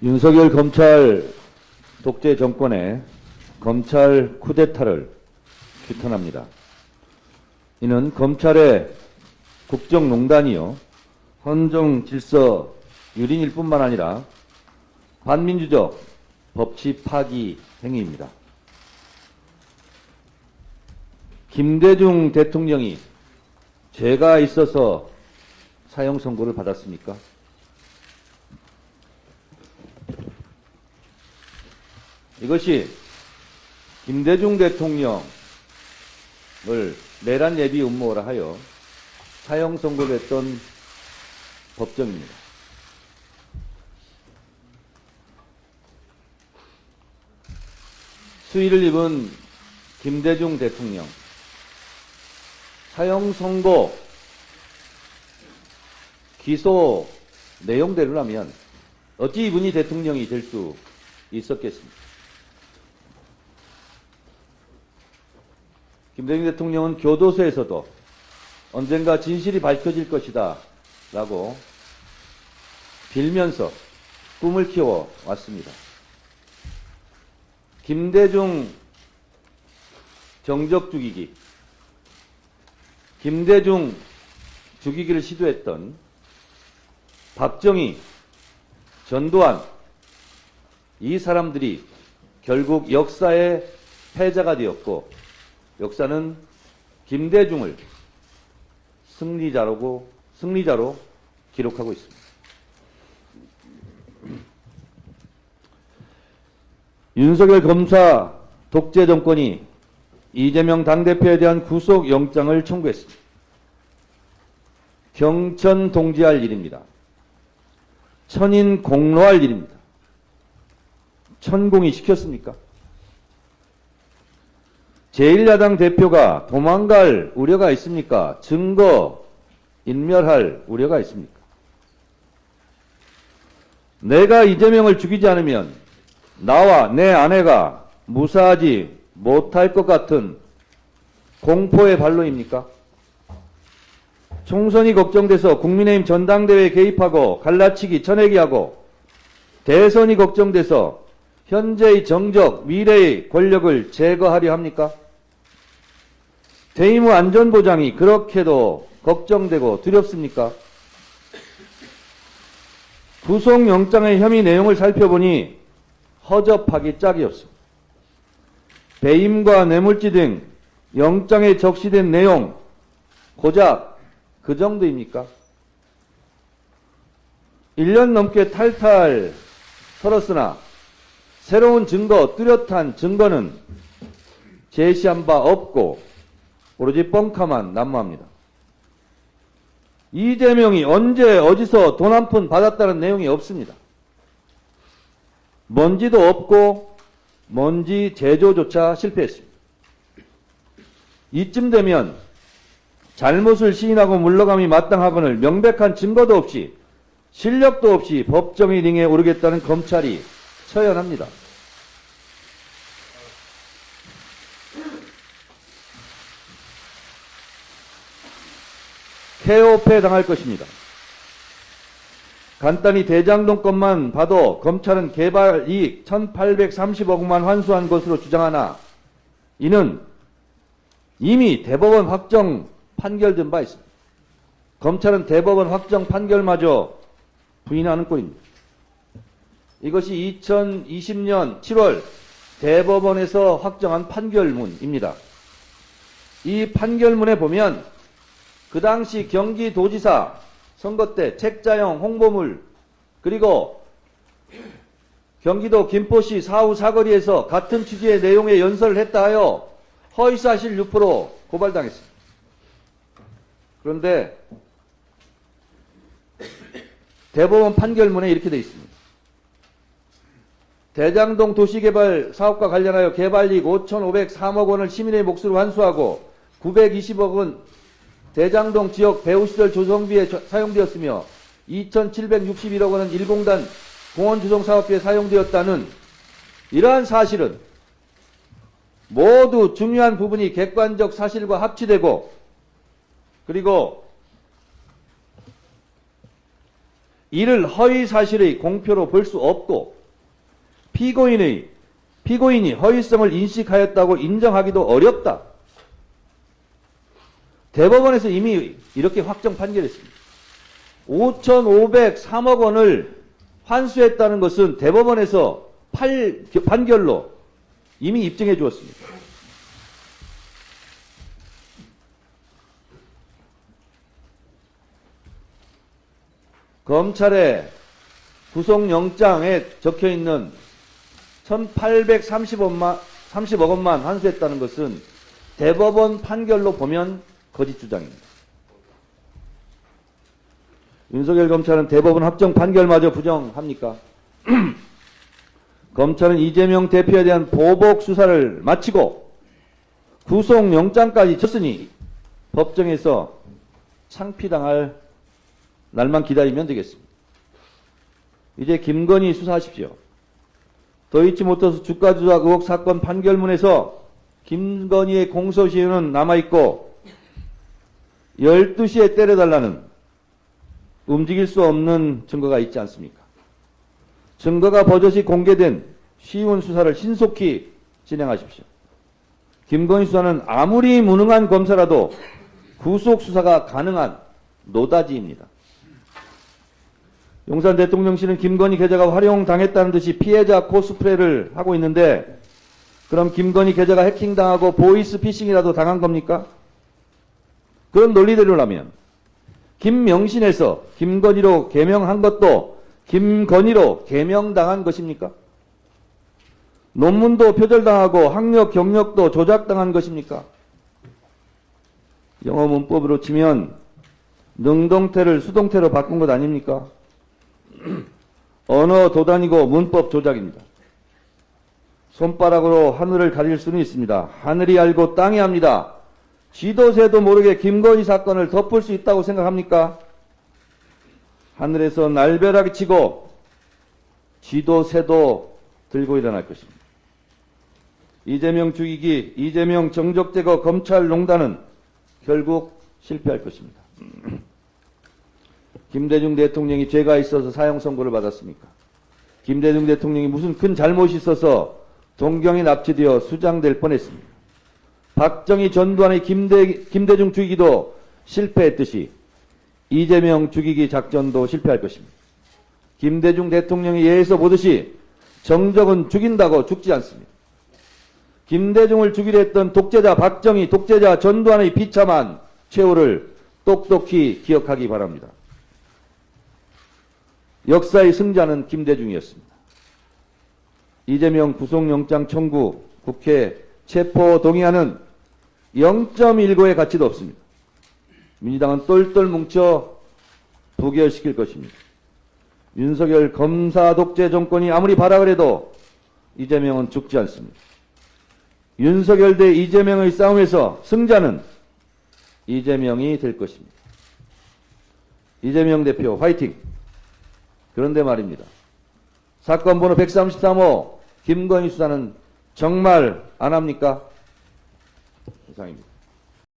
윤석열 검찰 독재 정권의 검찰 쿠데타를 규탄합니다. 이는 검찰의 국정농단이요, 헌정 질서 유린일 뿐만 아니라 반민주적 법치 파기 행위입니다. 김대중 대통령이 죄가 있어서 사형 선고를 받았습니까? 이것이 김대중 대통령을 내란 예비 음모라 하여 사형 선고했던 법정입니다. 수의를 입은 김대중 대통령 사형 선고 기소 내용대로라면 어찌 이분이 대통령이 될 수 있었겠습니까? 김대중 대통령은 교도소에서도 언젠가 진실이 밝혀질 것이다 라고 빌면서 꿈을 키워 왔습니다. 김대중 정적 죽이기, 김대중 죽이기를 시도했던 박정희, 전두환, 이 사람들이 결국 역사의 패자가 되었고, 역사는 김대중을 승리자로 기록하고 있습니다. 윤석열 검사 독재 정권이 이재명 당대표에 대한 구속영장을 청구했습니다. 경천 동지할 일입니다. 천인 공로할 일입니다. 천공이 시켰습니까? 제1야당 대표가 도망갈 우려가 있습니까? 증거 인멸할 우려가 있습니까? 내가 이재명을 죽이지 않으면 나와 내 아내가 무사하지 못할 것 같은 공포의 발로입니까? 총선이 걱정돼서 국민의힘 전당대회에 개입하고 갈라치기 쳐내기하고, 대선이 걱정돼서 현재의 정적, 미래의 권력을 제거하려 합니까? 퇴임 후 안전보장이 그렇게도 걱정되고 두렵습니까? 구속영장의 혐의 내용을 살펴보니 허접하기 짝이 없습니다. 배임과 뇌물죄 등 영장에 적시된 내용 고작 그 정도입니까? 1년 넘게 탈탈 털었으나 새로운 증거, 뚜렷한 증거는 제시한 바 없고 오로지 뻥카만 난무합니다. 이재명이 언제 어디서 돈 한 푼 받았다는 내용이 없습니다. 먼지도 없고 먼지 제조조차 실패했습니다. 이쯤 되면 잘못을 시인하고 물러감이 마땅하거늘 명백한 증거도 없이 실력도 없이 법정의 링에 오르겠다는 검찰이 처연합니다. 케어패 당할 것입니다. 간단히 대장동 것만 봐도 검찰은 개발 이익 1,830억 원만 환수한 것으로 주장하나 이는 이미 대법원 확정 판결된 바 있습니다. 검찰은 대법원 확정 판결마저 부인하는 꼴입니다. 이것이 2020년 7월 대법원에서 확정한 판결문입니다. 이 판결문에 보면 그 당시 경기도지사 선거 때 책자형 홍보물, 그리고 경기도 김포시 사후 사거리에서 같은 취지의 내용의 연설을 했다 하여 허위사실 유포로 고발당했습니다. 그런데 대법원 판결문에 이렇게 되어 있습니다. 대장동 도시개발 사업과 관련하여 개발이익 5,503억 원을 시민의 몫으로 환수하고 920억 원 대장동 지역 배후시설 조성비에 사용되었으며 2,761억 원은 일공단 공원조성사업비에 사용되었다는 이러한 사실은 모두 중요한 부분이 객관적 사실과 합치되고, 그리고 이를 허위 사실의 공표로 볼 수 없고 피고인이 허위성을 인식하였다고 인정하기도 어렵다. 대법원에서 이미 이렇게 확정 판결했습니다. 5,503억 원을 환수했다는 것은 대법원에서 판결로 이미 입증해 주었습니다. 검찰의 구속영장에 적혀있는 1,830억 원만 환수했다는 것은 대법원 판결로 보면 거짓 주장입니다. 윤석열 검찰은 대법원 확정 판결마저 부정합니까? 검찰은 이재명 대표에 대한 보복 수사를 마치고 구속영장까지 쳤으니 법정에서 창피당할 날만 기다리면 되겠습니다. 이제 김건희 수사하십시오. 도이치모터스 주가 조작 의혹 사건 판결문에서 김건희의 공소시효는 남아있고 12시에 때려달라는 움직일 수 없는 증거가 있지 않습니까? 증거가 버젓이 공개된 쉬운 수사를 신속히 진행하십시오. 김건희 수사는 아무리 무능한 검사라도 구속 수사가 가능한 노다지입니다. 용산 대통령실은 김건희 계좌가 활용당했다는 듯이 피해자 코스프레를 하고 있는데 그럼 김건희 계좌가 해킹당하고 보이스 피싱이라도 당한 겁니까? 그런 논리대로라면 김명신에서 김건희로 개명한 것도 김건희로 개명당한 것입니까? 논문도 표절당하고 학력 경력도 조작당한 것입니까? 영어 문법으로 치면 능동태를 수동태로 바꾼 것 아닙니까? 언어 도단이고 문법 조작입니다. 손바닥으로 하늘을 가릴 수는 있습니다. 하늘이 알고 땅이 압니다. 지도새도 모르게 김건희 사건을 덮을 수 있다고 생각합니까? 하늘에서 날벼락이 치고 지도새도 들고 일어날 것입니다. 이재명 죽이기, 이재명 정적제거 검찰농단은 결국 실패할 것입니다. 김대중 대통령이 죄가 있어서 사형 선고를 받았습니까? 김대중 대통령이 무슨 큰 잘못이 있어서 동경에 납치되어 수장될 뻔했습니다. 박정희 전두환의 김대중 죽이기도 실패했듯이 이재명 죽이기 작전도 실패할 것입니다. 김대중 대통령이 예에서 보듯이 정적은 죽인다고 죽지 않습니다. 김대중을 죽이려 했던 독재자 박정희, 독재자 전두환의 비참한 최후를 똑똑히 기억하기 바랍니다. 역사의 승자는 김대중이었습니다. 이재명 구속영장 청구, 국회 체포 동의안은 0.19의 가치도 없습니다. 민주당은 똘똘 뭉쳐 부결시킬 것입니다. 윤석열 검사 독재 정권이 아무리 발악을 해도 이재명은 죽지 않습니다. 윤석열 대 이재명의 싸움에서 승자는 이재명이 될 것입니다. 이재명 대표 화이팅! 그런데 말입니다. 사건 번호 133호 김건희 수사는 정말 안 합니까? 이상입니다.